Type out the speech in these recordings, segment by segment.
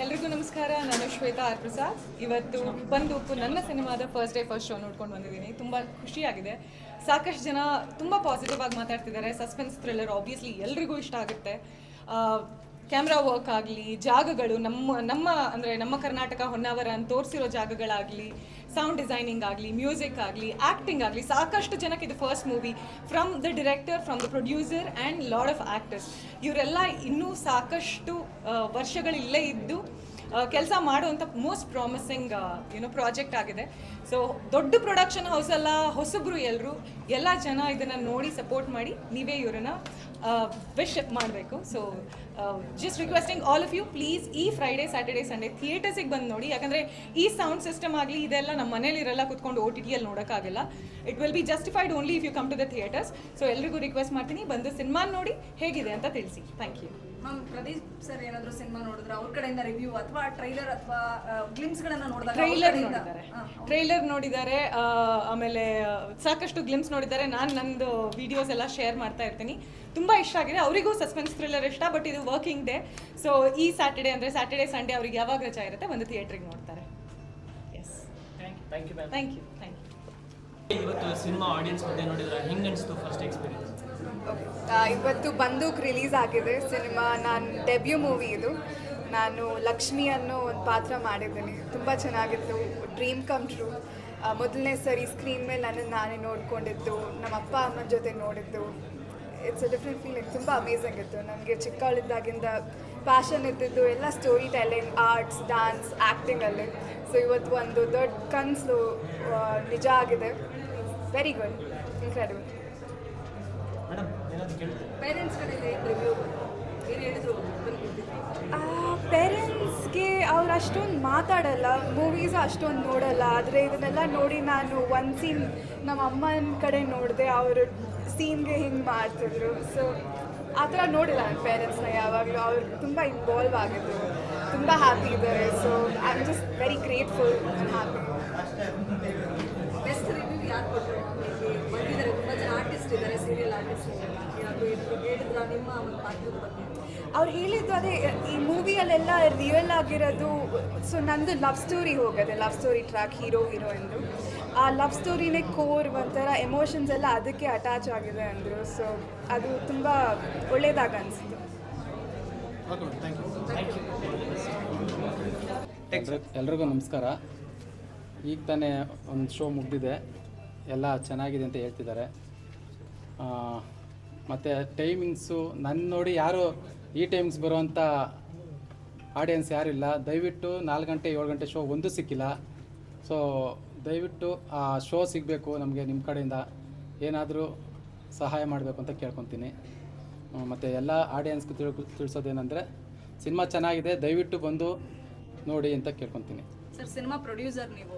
ಎಲ್ರಿಗೂ ನಮಸ್ಕಾರ. ನಾನು ಶ್ವೇತಾ ಆರ್ ಪ್ರಸಾದ್. ಇವತ್ತು ಬಂದು ನನ್ನ ಸಿನಿಮಾದ ಫಸ್ಟ್ ಡೇ ಫಸ್ಟ್ ಶೋ ನೋಡ್ಕೊಂಡು ಬಂದಿದ್ದೀನಿ. ತುಂಬ ಖುಷಿಯಾಗಿದೆ. ಸಾಕಷ್ಟು ಜನ ತುಂಬ ಪಾಸಿಟಿವ್ ಆಗಿ ಮಾತಾಡ್ತಿದ್ದಾರೆ. ಸಸ್ಪೆನ್ಸ್ ಥ್ರಿಲ್ಲರ್ ಆಬ್ವಿಯಸ್ಲಿ ಎಲ್ರಿಗೂ ಇಷ್ಟ ಆಗುತ್ತೆ. ಕ್ಯಾಮ್ರಾ ವರ್ಕ್ ಆಗಲಿ, ಜಾಗಗಳು ನಮ್ಮ ಅಂದರೆ ನಮ್ಮ ಕರ್ನಾಟಕ ಹೊನ್ನಾವರ ಅಂತ ತೋರಿಸಿರೋ ಜಾಗಗಳಾಗಲಿ, ಸೌಂಡ್ ಡಿಸೈನಿಂಗ್ ಆಗಲಿ, ಮ್ಯೂಸಿಕ್ ಆಗಲಿ, ಆ್ಯಕ್ಟಿಂಗ್ ಆಗಲಿ, ಸಾಕಷ್ಟು ಜನಕ್ಕೆ ಇದು first movie. From the director, from the producer and lot of actors. ಇವರೆಲ್ಲ ಇನ್ನೂ ಸಾಕಷ್ಟು ವರ್ಷಗಳಿಲ್ಲೇ ಇದ್ದು ಕೆಲಸ ಮಾಡುವಂಥ ಮೋಸ್ಟ್ ಪ್ರಾಮಿಸಿಂಗ್ ಪ್ರಾಜೆಕ್ಟ್ ಆಗಿದೆ. ಸೊ ದೊಡ್ಡ ಪ್ರೊಡಕ್ಷನ್ ಹೌಸ್ ಅಲ್ಲ, ಹೊಸಬ್ರು ಎಲ್ಲ ಜನ ಇದನ್ನು ನೋಡಿ ಸಪೋರ್ಟ್ ಮಾಡಿ ನೀವೇ ಇವರನ್ನು ವಿಶ್ ಮಾಡಬೇಕು. So just requesting all of you, please ಈ ಫ್ರೈಡೇ, ಸ್ಯಾಟರ್ಡೇ, ಸಂಡೇ ಥಿಯೇಟರ್ಸಿಗೆ ಬಂದು ನೋಡಿ. ಯಾಕಂದರೆ ಈ ಸೌಂಡ್ ಸಿಸ್ಟಮ್ ಆಗಲಿ ಇದೆಲ್ಲ ನಮ್ಮ ಮನೇಲಿರಲ್ಲ, ಕುತ್ಕೊಂಡು OTT ನೋಡೋಕ್ಕಾಗಲ್ಲ. It will be justified only if you come to the theatres. So ಎಲ್ರಿಗೂ ರಿಕ್ವೆಸ್ಟ್ ಮಾಡ್ತೀನಿ, ಬಂದು ಸಿನಿಮಾ ನೋಡಿ ಹೇಗಿದೆ ಅಂತ ತಿಳಿಸಿ. Thank you. Ma'am, Pradeep sir ಏನಾದರೂ ಸಿನಿಮಾ ನೋಡಿದ್ರೆ ಅವ್ರ ಕಡೆಯಿಂದ ರಿವ್ಯೂ ಅಥವಾ ಟ್ರೈಲರ್ ಅಥವಾ ಗ್ಲಿಮ್ಸ್ಗಳನ್ನು ನೋಡಿದಾಗ ಟ್ರೈಲರ್ ನೋಡಿದ್ದಾರೆ, ಆಮೇಲೆ ಸಾಕಷ್ಟು ಗ್ಲಿಮ್ಸ್ ನೋಡಿದ್ದಾರೆ. ನಾನು ನಂದು ವಿಡಿಯೋಸ್ ಎಲ್ಲ ಶೇರ್ ಮಾಡ್ತಾ ಇರ್ತೀನಿ. ತುಂಬ ಇಷ್ಟ ಆಗಿದೆ. ಅವರಿಗೂ ಸಸ್ಪೆನ್ಸ್ ಥ್ರಿಲ್ಲರ್ ಇಷ್ಟ, ಬಟ್ ಇದು ವರ್ಕಿಂಗ್ ಡೇ. ಸೊ ಈ ಸ್ಯಾಟರ್ಡೇ ಅಂದರೆ ಸ್ಯಾಟರ್ಡೇ ಸಂಡೇ ಅವ್ರಿಗೆ ಯಾವಾಗ ರಜಾ ಇರುತ್ತೆ ಒಂದು ಥಿಯೇಟ್ರಿಗೆ ನೋಡ್ತಾರೆ. Yes, thank you. ಇವತ್ತು ಸಿನಿಮಾ ಆಡಿಯನ್ಸ್ ಬಗ್ಗೆ ನೋಡಿದ್ರೆ ಹೆಂಗೆ ಅನಿಸ್ತು ಫಸ್ಟ್ ಎಕ್ಸ್ಪೀರಿಯನ್ಸ್? ಇವತ್ತು ಬಂದೂಕ್ ರಿಲೀಸ್ ಆಗಿದೆ ಸಿನಿಮಾ. ನಾನು ಡೆಬ್ಯೂ ಮೂವಿ ಇದು. ನಾನು ಲಕ್ಷ್ಮಿ ಅನ್ನೋ ಒಂದು ಪಾತ್ರ ಮಾಡಿದ್ದೀನಿ. ತುಂಬ ಚೆನ್ನಾಗಿತ್ತು. Dream come true. ಮೊದಲನೇ ಸರಿ ಸ್ಕ್ರೀನ್ ಮೇಲೆ ನನ್ನನ್ನು ನಾನೇ ನೋಡ್ಕೊಂಡಿದ್ದು, ನಮ್ಮ ಅಪ್ಪ ಅಮ್ಮನ ಜೊತೆ ನೋಡಿದ್ದು. It's a different feeling. ತುಂಬ ಅಮೇಝಿಂಗ್ ಇತ್ತು. ನನಗೆ ಚಿಕ್ಕವಳಿದ್ದಾಗಿಂದ ಪ್ಯಾಷನ್ ಇದ್ದಿದ್ದು ಎಲ್ಲ ಸ್ಟೋರಿ ಟೆಲ್ಲಿಂಗ್, ಆರ್ಟ್ಸ್, ಡ್ಯಾನ್ಸ್, ಆ್ಯಕ್ಟಿಂಗಲ್ಲಿ. ಸೊ ಇವತ್ತು ಒಂದು ದೊಡ್ಡ ಕನಸು ನಿಜ ಆಗಿದೆ. Very good, incredible. ಪೇರೆಂಟ್ಸ್ ಕಡೆಯಿಂದ ಏನು ರಿವ್ಯೂ ಏನು ಹೇಳಿದ್ರು? ಪೇರೆಂಟ್ಸ್ಗೆ ಅವ್ರು ಅಷ್ಟೊಂದು ಮಾತಾಡಲ್ಲ, ಮೂವೀಸ್ ಅಷ್ಟೊಂದು ನೋಡಲ್ಲ. ಆದರೆ ಇದನ್ನೆಲ್ಲ ನೋಡಿ ನಾನು ಒಂದು ಸೀನ್ ನಮ್ಮ ಅಮ್ಮನ ಕಡೆ ನೋಡಿದೆ. ಅವರು ಸೀನ್ಗೆ ಹಿಂಗೆ ಮಾಡ್ತಿದ್ರು. ಸೊ ಆ ಥರ ನೋಡಿಲ್ಲ ನನ್ನ ಪೇರೆಂಟ್ಸ್ನ ಯಾವಾಗಲೂ. ಅವ್ರು ತುಂಬ ಇನ್ವಾಲ್ವ್ ಆಗಿದ್ರು, ತುಂಬ ಹ್ಯಾಪಿ ಇದ್ದಾರೆ. So I am just very grateful and happy. Best review ಯಾರು ಕೊಟ್ಟರು? ಬಂದಿದ್ದಾರೆ ತುಂಬ ಜನ ಆರ್ಟಿಸ್ಟ್ ಇದ್ದಾರೆ, ಸೀರಿಯಲ್ ಆರ್ಟಿಸ್ಟ್ ಹೇಳಿದ್ರ ನಿಮ್ಮ ಒಂದು ಪಾತ್ರದ ಬಗ್ಗೆ? ಅವ್ರು ಹೇಳಿದ್ದು ಅದೇ, ಈ ಮೂವಿಯಲ್ಲೆಲ್ಲ ರಿಯಲ್ ಆಗಿರೋದು. ಸೊ ನಂದು ಲವ್ ಸ್ಟೋರಿ ಹೋಗೋದೆ, ಲವ್ ಸ್ಟೋರಿ ಟ್ರ್ಯಾಕ್, ಹೀರೋಯಿನ್ದು. ಆ ಲವ್ ಸ್ಟೋರಿನೇ ಕೋರ್, ಒಂಥರ ಎಮೋಷನ್ಸ್ ಎಲ್ಲ ಅದಕ್ಕೆ ಅಟ್ಯಾಚ್ ಆಗಿದೆ ಅಂದರು. ಸೊ ಅದು ತುಂಬ ಒಳ್ಳೆಯದಾಗ ಅನಿಸ್ತು. ಎಲ್ರಿಗೂ ನಮಸ್ಕಾರ. ಈಗ ತಾನೇ ಒಂದು ಶೋ ಮುಗಿದಿದೆ, ಎಲ್ಲ ಚೆನ್ನಾಗಿದೆ ಅಂತ ಹೇಳ್ತಿದ್ದಾರೆ. ಮತ್ತು ಟೈಮಿಂಗ್ಸು ನನ್ನ ನೋಡಿ ಯಾರು ಈ ಟೈಮಿಂಗ್ಸ್ ಬರುವಂಥ ಆಡಿಯನ್ಸ್ ಯಾರಿಲ್ಲ. ದಯವಿಟ್ಟು 4 ಗಂಟೆ 7 ಗಂಟೆ ಶೋ ಒಂದೂ ಸಿಕ್ಕಿಲ್ಲ. ಸೊ ದಯವಿಟ್ಟು ಆ ಶೋ ಸಿಗಬೇಕು ನಮಗೆ. ನಿಮ್ಮ ಕಡೆಯಿಂದ ಏನಾದರೂ ಸಹಾಯ ಮಾಡಬೇಕು ಅಂತ ಕೇಳ್ಕೊತೀನಿ. ಮತ್ತು ಎಲ್ಲ ಆಡಿಯನ್ಸ್ಗೆ ತಿಳಿಸೋದೇನೆಂದರೆ ಸಿನಿಮಾ ಚೆನ್ನಾಗಿದೆ, ದಯವಿಟ್ಟು ಬಂದು ನೋಡಿ ಅಂತ ಕೇಳ್ಕೊತೀನಿ. ಸರ್, ಸಿನಿಮಾ ಪ್ರೊಡ್ಯೂಸರ್ ನೀವು,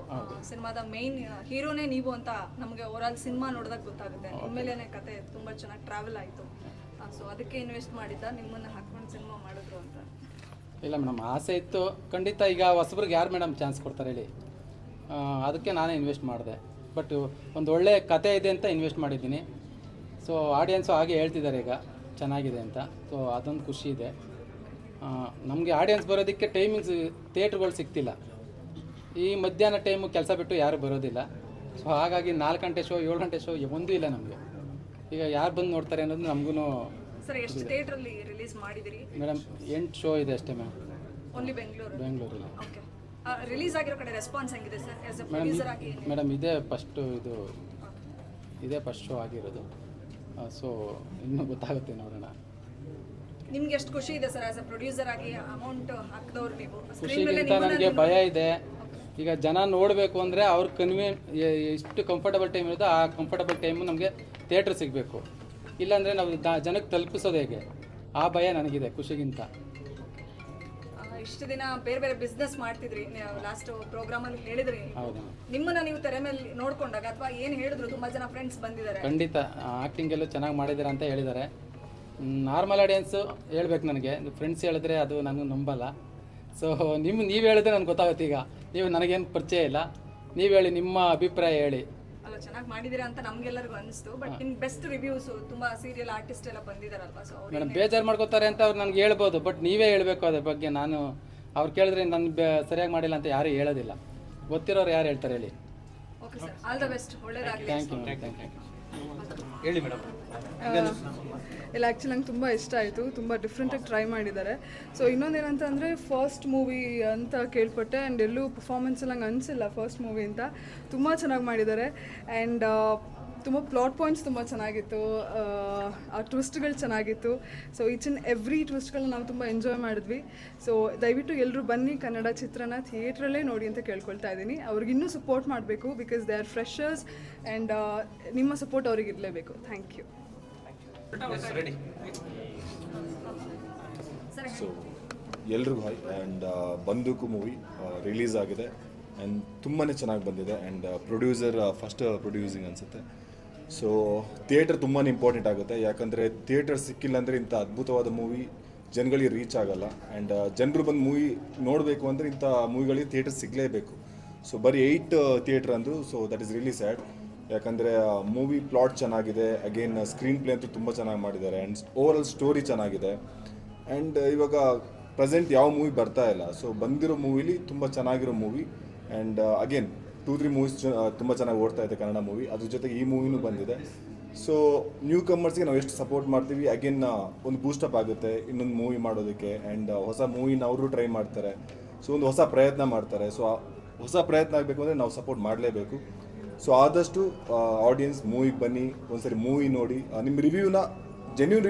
ಸಿನಿಮಾದ ಮೇನ್ ಹೀರೋನೇ ನೀವು ಅಂತ ನಮಗೆ ಓವರಾಲ್ ಸಿನಿಮಾ ನೋಡಿದಾಗ ಗೊತ್ತಾಗುತ್ತೆ. ನಿಮ್ಮೇಲೆ ಕತೆ ತುಂಬ ಚೆನ್ನಾಗಿ ಟ್ರಾವೆಲ್ ಆಯಿತು. ಸೊ ಅದಕ್ಕೆ ಇನ್ವೆಸ್ಟ್ ಮಾಡಿದ್ದ, ನಿಮ್ಮನ್ನು ಹಾಕ್ಕೊಂಡು ಸಿನಿಮಾ ಮಾಡಿದ್ರು ಅಂತ? ಇಲ್ಲ ಮೇಡಮ್, ಆಸೆ ಇತ್ತು ಖಂಡಿತ. ಈಗ ಹೊಸಬ್ರಿಗೆ ಯಾರು ಮೇಡಮ್ ಚಾನ್ಸ್ ಕೊಡ್ತಾರೆ ಹೇಳಿ? ಅದಕ್ಕೆ ನಾನೇ ಇನ್ವೆಸ್ಟ್ ಮಾಡಿದೆ. ಬಟ್ ಒಂದು ಒಳ್ಳೆ ಕತೆ ಇದೆ ಅಂತ ಇನ್ವೆಸ್ಟ್ ಮಾಡಿದ್ದೀನಿ. ಸೊ ಆಡಿಯನ್ಸು ಹಾಗೆ ಹೇಳ್ತಿದ್ದಾರೆ ಈಗ ಚೆನ್ನಾಗಿದೆ ಅಂತ. ಸೊ ಅದೊಂದು ಖುಷಿ ಇದೆ. ನಮಗೆ ಆಡಿಯನ್ಸ್ ಬರೋದಕ್ಕೆ ಟೈಮಿಂಗ್ಸ್ ಥಿಯೇಟ್ರ್ಗಳು ಸಿಗ್ತಿಲ್ಲ. ಈ ಮಧ್ಯಾಹ್ನ ಟೈಮು ಕೆಲಸ ಬಿಟ್ಟು ಯಾರು ಬರೋದಿಲ್ಲ. ಸೊ ಹಾಗಾಗಿ 4 ಗಂಟೆ ಶೋ 7 ಗಂಟೆ ಶೋ ಒಂದೂ ಇಲ್ಲ ನಮಗೆ. ಈಗ ಯಾರು ಬಂದು ನೋಡ್ತಾರೆ ಅನ್ನೋದು ನಮಗೂ. ಸರ್, ಎಷ್ಟು ಥಿಯೇಟ್ರಲ್ಲಿ ರಿಲೀಸ್ ಮಾಡಿದಿರಿ? ಮೇಡಮ್ 8 ಶೋ ಇದೆ ಅಷ್ಟೇ ಮ್ಯಾಮ್. ಓನ್ಲಿ ಬೆಂಗಳೂರಲ್ಲಿ? ಓಕೆ. ರಿಲೀಸ್ ಆಗಿರೋ ಕಡೆ ರೆಸ್ಪಾನ್ಸ್ ಹೆಂಗಿದೆ ಸರ್ ಆಸ್ ಎ ಪ್ರೊಡ್ಯೂಸರ್ ಆಗಿ? ಮೇಡಮ್ ಇದೇ ಫಸ್ಟ್ ಶೋ ಆಗಿರೋದು. ಸೊ ಇನ್ನೂ ಗೊತ್ತಾಗುತ್ತೆ, ನೋಡೋಣ. ನಿಮ್ಗೆ ಎಷ್ಟು ಖುಷಿ ಇದೆ ಸರ್ ಆಸ್ ಎ ಪ್ರೊಡ್ಯೂಸರ್ ಆಗಿ? ಅಮೌಂಟ್ ಹಾಕಿದವ್ರು ನೀವು. ಖುಷಿಗಿಂತ ನನಗೆ ಭಯ ಇದೆ. ಈಗ ಜನ ನೋಡಬೇಕು ಅಂದರೆ ಅವ್ರ ಎಷ್ಟು ಕಂಫರ್ಟಬಲ್ ಟೈಮ್ ಇರುತ್ತೋ ಆ ಕಂಫರ್ಟಬಲ್ ಟೈಮು ನಮಗೆ ಥಿಯೇಟ್ರ್ ಸಿಗಬೇಕು. ಇಲ್ಲಾಂದರೆ ನಾವು ಜನಕ್ಕೆ ತಲುಪಿಸೋದು ಹೇಗೆ? ಆ ಭಯ ನನಗಿದೆ ಖುಷಿಗಿಂತ. ಇಷ್ಟು ದಿನ ಬೇರೆ ಬೇರೆ ಬಿಸ್ನೆಸ್ ಮಾಡ್ತಿದ್ರಿ, ಲಾಸ್ಟ್ ಪ್ರೋಗ್ರಾಮಲ್ಲಿ ಹೇಳಿದ್ರಿ. ಹೌದು. ನಿಮ್ಮನ್ನ ನೀವು ತೆರೆ ಮೇಲೆ ನೋಡ್ಕೊಂಡಾಗ ಅಥವಾ ಏನು ಹೇಳಿದ್ರು? ತುಂಬ ಜನ ಫ್ರೆಂಡ್ಸ್ ಬಂದಿದ್ದಾರೆ. ಖಂಡಿತ ಆ್ಯಕ್ಟಿಂಗ್ ಎಲ್ಲೂ ಚೆನ್ನಾಗಿ ಮಾಡಿದ್ದಾರೆ ಅಂತ ಹೇಳಿದ್ದಾರೆ. ನಾರ್ಮಲ್ ಆಡಿಯನ್ಸು ಹೇಳ್ಬೇಕು ನನಗೆ. ಫ್ರೆಂಡ್ಸ್ ಹೇಳಿದ್ರೆ ಅದು ನಾನು ನಂಬಲ್ಲ. ಸೊ ನೀವು ಹೇಳಿದ್ರೆ ನನಗೆ ಗೊತ್ತಾಗುತ್ತೆ. ಈಗ ನೀವು ನನಗೇನು ಪರಿಚಯ ಇಲ್ಲ, ನೀವು ಹೇಳಿ, ನಿಮ್ಮ ಅಭಿಪ್ರಾಯ ಹೇಳಿ. ಅಲ್ಲ, ಚೆನ್ನಾಗಿ ಮಾಡಿದ್ದೀರಾ ಅಂತ ನಮಗೆಲ್ಲರಿಗೂ ಅನಿಸ್ತು. ಬಟ್ ನಿಮ್ಗೆ ಬೆಸ್ಟ್ ರಿವ್ಯೂಸ್ ತುಂಬ ಸೀರಿಯಲ್ ಆರ್ಟಿಸ್ಟ್ ಎಲ್ಲ ಬಂದಿದ್ದಾರಲ್ವಾ? ಸೊ ಮೇಡಮ್ ಬೇಜಾರು ಮಾಡ್ಕೋತಾರೆ ಅಂತ ಅವ್ರು ನನಗೆ ಹೇಳ್ಬೋದು, ಬಟ್ ನೀವೇ ಹೇಳಬೇಕು ಅದ್ರ ಬಗ್ಗೆ. ನಾನು ಅವ್ರು ಕೇಳಿದ್ರೆ ನಾನು ಸರಿಯಾಗಿ ಮಾಡಿಲ್ಲ ಅಂತ ಯಾರೂ ಹೇಳೋದಿಲ್ಲ. ಗೊತ್ತಿರೋರು ಯಾರು ಹೇಳ್ತಾರೆ ಹೇಳಿ. Okay sir, all the best, ಒಳ್ಳೇದಾಗಲಿ. Thank you thank you. ಹೇಳಿ ಮೇಡಮ್. ಇಲ್ಲ, ಆ್ಯಕ್ಚುಲಿ ನಂಗೆ ತುಂಬ ಇಷ್ಟ ಆಯಿತು. ತುಂಬ ಡಿಫ್ರೆಂಟಾಗಿ ಟ್ರೈ ಮಾಡಿದ್ದಾರೆ. ಸೊ ಇನ್ನೊಂದೇನಂತ ಅಂದರೆ ಫಸ್ಟ್ ಮೂವಿ ಅಂತ ಕೇಳ್ಪಟ್ಟೆ ಆ್ಯಂಡ್ ಎಲ್ಲೂ ಪರ್ಫಾರ್ಮೆನ್ಸ್ ಎಲ್ಲ ನಂಗೆ ಅನಿಸಿಲ್ಲ ಫಸ್ಟ್ ಮೂವಿ ಅಂತ. ತುಂಬ ಚೆನ್ನಾಗಿ ಮಾಡಿದ್ದಾರೆ ಆ್ಯಂಡ್ ತುಂಬ ಪ್ಲಾಟ್ ಪಾಯಿಂಟ್ಸ್ ತುಂಬ ಚೆನ್ನಾಗಿತ್ತು, ಆ ಟ್ವಿಸ್ಟ್ಗಳು ಚೆನ್ನಾಗಿತ್ತು. ಸೊ ಈಚ್ ಆ್ಯಂಡ್ ಎವ್ರಿ ಟ್ವಿಸ್ಟ್ಗಳನ್ನ ನಾವು ತುಂಬ ಎಂಜಾಯ್ ಮಾಡಿದ್ವಿ. ಸೊ ದಯವಿಟ್ಟು ಎಲ್ಲರೂ ಬನ್ನಿ, ಕನ್ನಡ ಚಿತ್ರನ ಥಿಯೇಟ್ರಲ್ಲೇ ನೋಡಿ ಅಂತ ಕೇಳ್ಕೊಳ್ತಾ ಇದ್ದೀನಿ. ಅವ್ರಿಗಿನ್ನೂ ಸಪೋರ್ಟ್ ಮಾಡಬೇಕು, because they are freshers and ನಿಮ್ಮ ಸಪೋರ್ಟ್ ಅವ್ರಿಗೆ ಇರಲೇಬೇಕು. Thank you. ಸೊ ಎಲ್ರಿಗೂ hi. And Bandook movie release ಆಗಿದೆ ಆ್ಯಂಡ್ ತುಂಬಾ ಚೆನ್ನಾಗಿ ಬಂದಿದೆ. ಆ್ಯಂಡ್ ಪ್ರೊಡ್ಯೂಸರ್ ಫಸ್ಟ್ ಪ್ರೊಡ್ಯೂಸಿಂಗ್ ಅನಿಸುತ್ತೆ. ಸೊ ಥಿಯೇಟರ್ ತುಂಬಾ ಇಂಪಾರ್ಟೆಂಟ್ ಆಗುತ್ತೆ, ಯಾಕಂದರೆ ಥಿಯೇಟರ್ ಸಿಕ್ಕಿಲ್ಲ ಅಂದರೆ ಇಂಥ ಅದ್ಭುತವಾದ ಮೂವಿ ಜನಗಳಿಗೆ ರೀಚ್ ಆಗೋಲ್ಲ. ಆ್ಯಂಡ್ ಜನರು ಬಂದು ಮೂವಿ ನೋಡಬೇಕು ಅಂದರೆ ಇಂಥ ಮೂವಿಗಳಿಗೆ ಥಿಯೇಟರ್ ಸಿಗಲೇಬೇಕು. ಸೊ ಬರೀ 8 ಥಿಯೇಟರ್ ಅಂದರು. So that is really sad, ಯಾಕಂದರೆ ಮೂವಿ ಪ್ಲಾಟ್ ಚೆನ್ನಾಗಿದೆ, ಅಗೇನ್ ಸ್ಕ್ರೀನ್ ಪ್ಲೇ ಅಂತೂ ತುಂಬ ಚೆನ್ನಾಗಿ ಮಾಡಿದ್ದಾರೆ ಆ್ಯಂಡ್ ಓವರ್ ಆಲ್ ಸ್ಟೋರಿ ಚೆನ್ನಾಗಿದೆ. ಆ್ಯಂಡ್ ಇವಾಗ ಪ್ರೆಸೆಂಟ್ ಯಾವ ಮೂವಿ ಬರ್ತಾ ಇಲ್ಲ. ಸೊ ಬಂದಿರೋ ಮೂವಿಲಿ ತುಂಬ ಚೆನ್ನಾಗಿರೋ ಮೂವಿ. ಆ್ಯಂಡ್ ಅಗೇನ್ 2-3 ಮೂವೀಸ್ ತುಂಬ ಚೆನ್ನಾಗಿ ಓಡ್ತಾ ಇದೆ ಕನ್ನಡ ಮೂವಿ. ಅದ್ರ ಜೊತೆಗೆ ಈ ಮೂವಿನೂ ಬಂದಿದೆ. ಸೊ ನ್ಯೂ ಕಮರ್ಸ್ಗೆ ನಾವು ಎಷ್ಟು ಸಪೋರ್ಟ್ ಮಾಡ್ತೀವಿ, ಅಗೇನ್ ಒಂದು ಬೂಸ್ಟಪ್ ಆಗುತ್ತೆ ಇನ್ನೊಂದು ಮೂವಿ ಮಾಡೋದಕ್ಕೆ. ಆ್ಯಂಡ್ ಹೊಸ ಮೂವಿನ ಅವರು ಟ್ರೈ ಮಾಡ್ತಾರೆ. ಸೊ ಒಂದು ಹೊಸ ಪ್ರಯತ್ನ ಮಾಡ್ತಾರೆ. ಸೊ ಹೊಸ ಪ್ರಯತ್ನ ಆಗಬೇಕು ಅಂದರೆ ನಾವು ಸಪೋರ್ಟ್ ಮಾಡಲೇಬೇಕು. ಸೊ ಆದಷ್ಟು ಆಡಿಯನ್ಸ್ ಮೂವಿಗೆ ಬನ್ನಿ, ಒಂದ್ಸರಿ ಮೂವಿ ನೋಡಿ, ನಿಮ್ಮ ರಿವ್ಯೂನ ಜೆನ್ಯೂನ್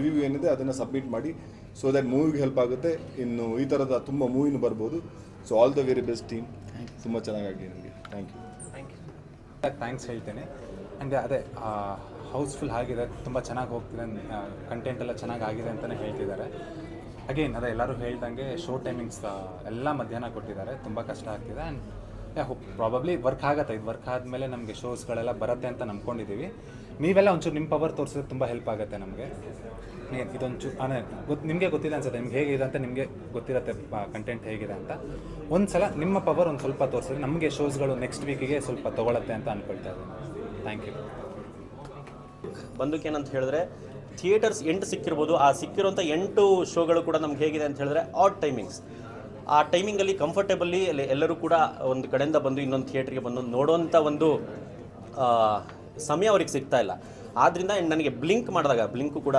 ರಿವ್ಯೂ ಏನಿದೆ ಅದನ್ನು ಸಬ್ಮಿಟ್ ಮಾಡಿ. ಸೊ ದ್ಯಾಟ್ ಮೂವಿಗೆ ಹೆಲ್ಪ್ ಆಗುತ್ತೆ. ಇನ್ನು ಈ ಥರದ ತುಂಬ ಮೂವಿನೂ ಬರ್ಬೋದು. So all the very best team. ತುಂಬ ಚೆನ್ನಾಗಾಗಲಿ ನಿಮಗೆ. Thank you. ಥ್ಯಾಂಕ್ಸ್ ಹೇಳ್ತೇನೆ. ಆ್ಯಂಡ್ ಅದೇ ಹೌಸ್ಫುಲ್ ಆಗಿದೆ, ತುಂಬ ಚೆನ್ನಾಗಿ ಹೋಗ್ತಿದೆ, ಕಂಟೆಂಟ್ ಎಲ್ಲ ಚೆನ್ನಾಗಿ ಆಗಿದೆ ಅಂತಲೇ ಹೇಳ್ತಿದ್ದಾರೆ. ಅಗೇನ್ ಅದೇ ಎಲ್ಲರೂ ಹೇಳ್ದಂಗೆ ಶೋ ಟೈಮಿಂಗ್ಸ್ ಎಲ್ಲ ಮಧ್ಯಾಹ್ನ ಕೊಟ್ಟಿದ್ದಾರೆ, ತುಂಬ ಕಷ್ಟ ಆಗ್ತಿದೆ. ಆ್ಯಂಡ್ ಪ್ರಾಬಬ್ಲಿ ವರ್ಕ್ ಆಗುತ್ತೆ. ಇದು ವರ್ಕ್ ಆದಮೇಲೆ ನಮಗೆ ಶೋಸ್ಗಳೆಲ್ಲ ಬರುತ್ತೆ ಅಂತ ನಂಬ್ಕೊಂಡಿದ್ದೀವಿ. ನೀವೆಲ್ಲ ಒಂಚೂರು ನಿಮ್ಮ ಪವರ್ ತೋರಿಸಿದ್ರೆ ತುಂಬ ಹೆಲ್ಪ್ ಆಗುತ್ತೆ ನಮಗೆ. ಇದೊಂಚೂರು ನಿಮಗೆ ಗೊತ್ತಿದೆ ಅನ್ಸುತ್ತೆ, ನಿಮ್ಗೆ ಹೇಗಿದೆ ಅಂತ ನಿಮಗೆ ಗೊತ್ತಿರುತ್ತೆ ಕಂಟೆಂಟ್ ಹೇಗಿದೆ ಅಂತ. ಒಂದು ಸಲ ನಿಮ್ಮ ಪವರ್ ಒಂದು ಸ್ವಲ್ಪ ತೋರಿಸಿದ್ರೆ ನಮಗೆ ಶೋಸ್ಗಳು ನೆಕ್ಸ್ಟ್ ವೀಕಿಗೆ ಸ್ವಲ್ಪ ತೊಗೊಳತ್ತೆ ಅಂತ ಅಂದ್ಕೊಳ್ತಾ ಇದ್ದೀನಿ. Thank you. ಬಂದೂಕೇನಂತ ಹೇಳಿದ್ರೆ ಥಿಯೇಟರ್ಸ್ 8 ಸಿಕ್ಕಿರ್ಬೋದು. ಆ ಸಿಕ್ಕಿರೋಂಥ 8 ಶೋಗಳು ಕೂಡ ನಮ್ಗೆ ಹೇಗಿದೆ ಅಂತ ಹೇಳಿದ್ರೆ ಆಡ್ ಟೈಮಿಂಗ್ಸ್. ಆ ಟೈಮಿಂಗಲ್ಲಿ ಕಂಫರ್ಟೇಬಲಿ ಎಲ್ಲರೂ ಕೂಡ ಒಂದು ಕಡೆಯಿಂದ ಬಂದು ಇನ್ನೊಂದು ಥಿಯೇಟ್ರಿಗೆ ಬಂದು ನೋಡೋವಂಥ ಒಂದು ಸಮಯ ಅವ್ರಿಗೆ ಸಿಗ್ತಾ ಇಲ್ಲ. ಆದ್ದರಿಂದ ನನಗೆ ಬ್ಲಿಂಕು ಕೂಡ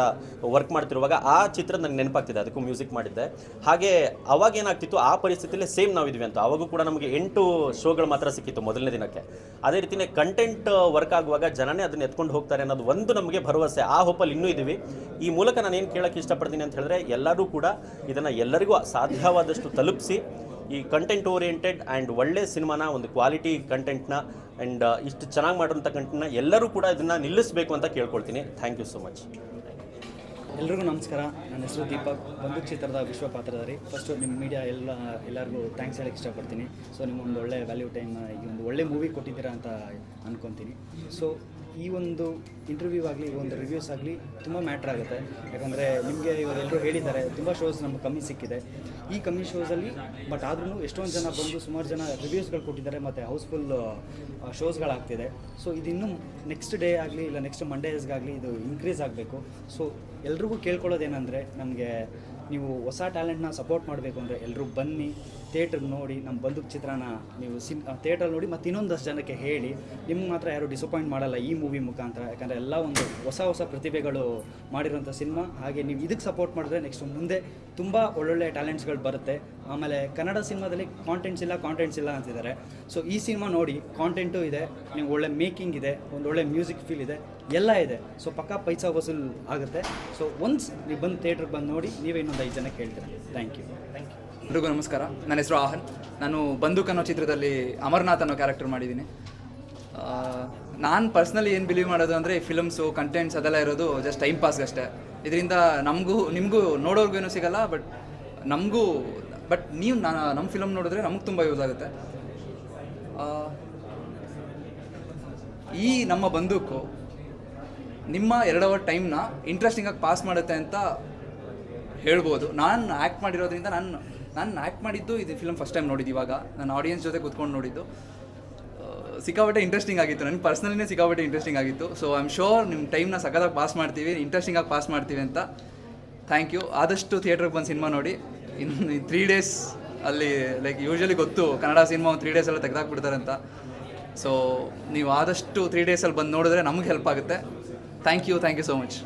ವರ್ಕ್ ಮಾಡ್ತಿರುವಾಗ ಆ ಚಿತ್ರ ನನಗೆ ನೆನಪಾಗ್ತಿದೆ, ಅದಕ್ಕೂ ಮ್ಯೂಸಿಕ್ ಮಾಡಿದ್ದೆ. ಹಾಗೆ ಅವಾಗ ಏನಾಗ್ತಿತ್ತು, ಆ ಪರಿಸ್ಥಿತಿಯಲ್ಲಿ ಸೇಮ್ ನಾವಿದ್ವಿ ಅಂತ ಅವಾಗೂ ಕೂಡ ನಮಗೆ 8 ಶೋಗಳು ಮಾತ್ರ ಸಿಕ್ಕಿತ್ತು ಮೊದಲನೇ ದಿನಕ್ಕೆ. ಅದೇ ರೀತಿಯೇ ಕಂಟೆಂಟ್ ವರ್ಕ್ ಆಗುವಾಗ ಜನನೇ ಅದನ್ನು ಎತ್ಕೊಂಡು ಹೋಗ್ತಾರೆ ಅನ್ನೋದು ಒಂದು ನಮಗೆ ಭರವಸೆ. ಆ ಹೋಪಲ್ಲಿ ಇನ್ನೂ ಇದ್ದೀವಿ. ಈ ಮೂಲಕ ನಾನು ಏನು ಕೇಳೋಕ್ಕೆ ಇಷ್ಟಪಡ್ತೀನಿ ಅಂತ ಹೇಳಿದ್ರೆ, ಎಲ್ಲರೂ ಕೂಡ ಇದನ್ನು ಎಲ್ಲರಿಗೂ ಸಾಧ್ಯವಾದಷ್ಟು ತಲುಪಿಸಿ ಈ ಕಂಟೆಂಟ್ ಓರಿಯೆಂಟೆಡ್ ಆ್ಯಂಡ್ ಒಳ್ಳೆ ಸಿನಿಮಾನ, ಒಂದು ಕ್ವಾಲಿಟಿ ಕಂಟೆಂಟ್ನ ಆ್ಯಂಡ್ ಇಷ್ಟು ಚೆನ್ನಾಗಿ ಮಾಡಿರೋಂಥ ಕಂಟೆಂಟ್ನ ಎಲ್ಲರೂ ಕೂಡ ಇದನ್ನು ನಿಲ್ಲಿಸಬೇಕು ಅಂತ ಕೇಳ್ಕೊಳ್ತೀನಿ. Thank you so much. ಎಲ್ರಿಗೂ ನಮಸ್ಕಾರ. ನನ್ನ ಹೆಸರು ದೀಪಕ್, ಬಂದೂಕ್ ಚಿತ್ರದ ವಿಶ್ವಪಾತ್ರಧಾರಿ. ಫಸ್ಟು ನಿಮ್ಮ ಮೀಡಿಯಾ ಎಲ್ಲರಿಗೂ ಥ್ಯಾಂಕ್ಸ್ ಹೇಳಕ್ಕೆ ಇಷ್ಟಪಡ್ತೀನಿ. ಸೊ ನಿಮ್ಮೊಂದು ಒಳ್ಳೆ ವ್ಯಾಲ್ಯೂ ಟೈಮ್, ಈ ಒಂದು ಒಳ್ಳೆ ಮೂವಿ ಕೊಟ್ಟಿದ್ದೀರಾ ಅಂತ ಅಂದ್ಕೊತೀನಿ. ಸೊ ಈ ಒಂದು ಇಂಟರ್ವ್ಯೂ ಆಗಲಿ, ಈ ಒಂದು ರಿವ್ಯೂಸ್ ಆಗಲಿ ತುಂಬ ಮ್ಯಾಟ್ರ್ ಆಗುತ್ತೆ. ಯಾಕಂದರೆ ನಿಮಗೆ ಇವಾಗ ಎಲ್ಲರೂ ಹೇಳಿದ್ದಾರೆ ತುಂಬ ಶೋಸ್ ನಮ್ಗೆ ಕಮ್ಮಿ ಸಿಕ್ಕಿದೆ. ಈ ಕಮ್ಮಿ ಶೋಸಲ್ಲಿ ಬಟ್ ಆದ್ರೂ ಎಷ್ಟೊಂದು ಜನ ಬಂದು ಸುಮಾರು ಜನ ರಿವ್ಯೂಸ್ಗಳು ಕೊಟ್ಟಿದ್ದಾರೆ ಮತ್ತು ಹೌಸ್ಫುಲ್ ಶೋಸ್ಗಳಾಗ್ತಿದೆ. ಸೊ ಇದು ಇನ್ನೂ ನೆಕ್ಸ್ಟ್ ಡೇ ಆಗಲಿ ಇಲ್ಲ ನೆಕ್ಸ್ಟ್ ಮಂಡೇಸ್ಗಾಗಲಿ ಇದು ಇನ್ಕ್ರೀಸ್ ಆಗಬೇಕು. ಸೊ ಎಲ್ರಿಗೂ ಕೇಳ್ಕೊಳ್ಳೋದೇನೆಂದರೆ, ನಮಗೆ ನೀವು ಹೊಸ ಟ್ಯಾಲೆಂಟ್ನ ಸಪೋರ್ಟ್ ಮಾಡಬೇಕು ಅಂದರೆ ಎಲ್ಲರೂ ಬನ್ನಿ, ಥಿಯೇಟ್ರಿಗೆ ನೋಡಿ, ನಮ್ಮ ಬಂದೂಕ್ ಚಿತ್ರನ ನೀವು ಥಿಯೇಟ್ರಲ್ಲಿ ನೋಡಿ ಮತ್ತು ಇನ್ನೊಂದಷ್ಟು ಜನಕ್ಕೆ ಹೇಳಿ. ನಿಮ್ಗೆ ಮಾತ್ರ ಯಾರೂ ಡಿಸಪಾಯಿಂಟ್ ಮಾಡಲ್ಲ ಈ ಮೂವಿ ಮುಖಾಂತರ. ಯಾಕಂದರೆ ಎಲ್ಲ ಒಂದು ಹೊಸ ಪ್ರತಿಭೆಗಳು ಮಾಡಿರೋಂಥ ಸಿನಿಮಾ. ಹಾಗೆ ನೀವು ಇದಕ್ಕೆ ಸಪೋರ್ಟ್ ಮಾಡಿದ್ರೆ ನೆಕ್ಸ್ಟ್ ಮುಂದೆ ತುಂಬ ಒಳ್ಳೊಳ್ಳೆ ಟ್ಯಾಲೆಂಟ್ಸ್ಗಳು ಬರುತ್ತೆ. ಆಮೇಲೆ ಕನ್ನಡ ಸಿನಿಮಾದಲ್ಲಿ ಕಾಂಟೆಂಟ್ಸ್ ಇಲ್ಲ ಅಂತಿದ್ದಾರೆ. ಸೊ ಈ ಸಿನಿಮಾ ನೋಡಿ, ಕಾಂಟೆಂಟು ಇದೆ, ನೀವು ಒಳ್ಳೆ ಮೇಕಿಂಗ್ ಇದೆ, ಒಂದು ಒಳ್ಳೆ ಮ್ಯೂಸಿಕ್ ಫೀಲ್ ಇದೆ, ಎಲ್ಲ ಇದೆ. ಸೊ ಪಕ್ಕಾ ಪೈಸಾ ವಸೂಲ್ ಆಗುತ್ತೆ. ಸೊ ಒನ್ಸ್ ನೀವು ಬಂದು ಥಿಯೇಟ್ರಿಗೆ ಬಂದು ನೋಡಿ, ನೀವೇ ಇನ್ನೊಂದು 5 ಜನಕ್ಕೆ ಹೇಳ್ತೀರಾ. Thank you. ಎಲ್ರಿಗೂ ನಮಸ್ಕಾರ. ನನ್ನ ಹೆಸರು ಆಹನ್. ನಾನು ಬಂದೂಕ್ ಅನ್ನೋ ಚಿತ್ರದಲ್ಲಿ ಅಮರ್ನಾಥ್ ಅನ್ನೋ ಕ್ಯಾರೆಕ್ಟರ್ ಮಾಡಿದ್ದೀನಿ. ನಾನು ಪರ್ಸ್ನಲಿ ಏನು ಬಿಲೀವ್ ಮಾಡೋದು ಅಂದರೆ, ಫಿಲಮ್ಸು ಕಂಟೆಂಟ್ಸ್ ಅದೆಲ್ಲ ಇರೋದು ಜಸ್ಟ್ ಟೈಮ್ ಪಾಸ್ಗಷ್ಟೇ. ಇದರಿಂದ ನಿಮಗೂ ನೋಡೋರ್ಗೂ ಏನೂ ಸಿಗಲ್ಲ, ಬಟ್ ನೀವು ನಮ್ಮ ಫಿಲಮ್ ನೋಡಿದ್ರೆ ನಮಗೆ ತುಂಬ ಯೂಸ್ ಆಗುತ್ತೆ. ಈ ನಮ್ಮ ಬಂದೂಕು ನಿಮ್ಮ 2 ಅವರ್ ಟೈಮ್ನ ಇಂಟ್ರೆಸ್ಟಿಂಗಾಗಿ ಪಾಸ್ ಮಾಡುತ್ತೆ ಅಂತ ಹೇಳ್ಬೋದು. ನಾನು ಆ್ಯಕ್ಟ್ ಮಾಡಿರೋದ್ರಿಂದ ನಾನು ಆ್ಯಕ್ಟ್ ಮಾಡಿದ್ದು ಇದು ಫಿಲಮ್ ಫಸ್ಟ್ ಟೈಮ್ ನೋಡಿದ್ದು. ಇವಾಗ ನಾನು ಆಡಿಯನ್ಸ್ ಜೊತೆ ಕೂತ್ಕೊಂಡು ನೋಡಿದ್ದು ಸಿಕ್ಕಾಪಟ್ಟೆ ಇಂಟ್ರೆಸ್ಟಿಂಗ್ ಆಗಿತ್ತು. ನನಗೆ ಪರ್ಸ್ನಲಿನೇ ಸಿಕ್ಕಾಪಟ್ಟೆ ಇಂಟ್ರೆಸ್ಟಿಂಗ್ ಆಗಿತ್ತು. ಸೊ ಐ ಆಮ್ ಶೋರ್ ನಿಮ್ಮ ಟೈಮ್ನ ಸಖತ್ತಾಗಿ ಪಾಸ್ ಮಾಡ್ತೀವಿ, ಇಂಟ್ರೆಸ್ಟಿಂಗಾಗಿ ಪಾಸ್ ಮಾಡ್ತೀವಿ ಅಂತ. Thank you. ಆದಷ್ಟು ಥಿಯೇಟ್ರಿಗೆ ಬಂದು ಸಿನಿಮಾ ನೋಡಿ. ಇನ್ನು 3 ಡೇಸ್ ಅಲ್ಲಿ ಲೈಕ್ ಯೂಶ್ವಲಿ ಗೊತ್ತು ಕನ್ನಡ ಸಿನಿಮಾ ಒಂದು 3 ಡೇಸಲ್ಲಿ ತೆಗೆದಾಕ್ಬಿಡ್ತಾರೆ ಅಂತ. ಸೊ ನೀವು ಆದಷ್ಟು 3 ಡೇಸಲ್ಲಿ ಬಂದು ನೋಡಿದ್ರೆ ನಮಗೆ ಹೆಲ್ಪ್ ಆಗುತ್ತೆ. Thank you so much.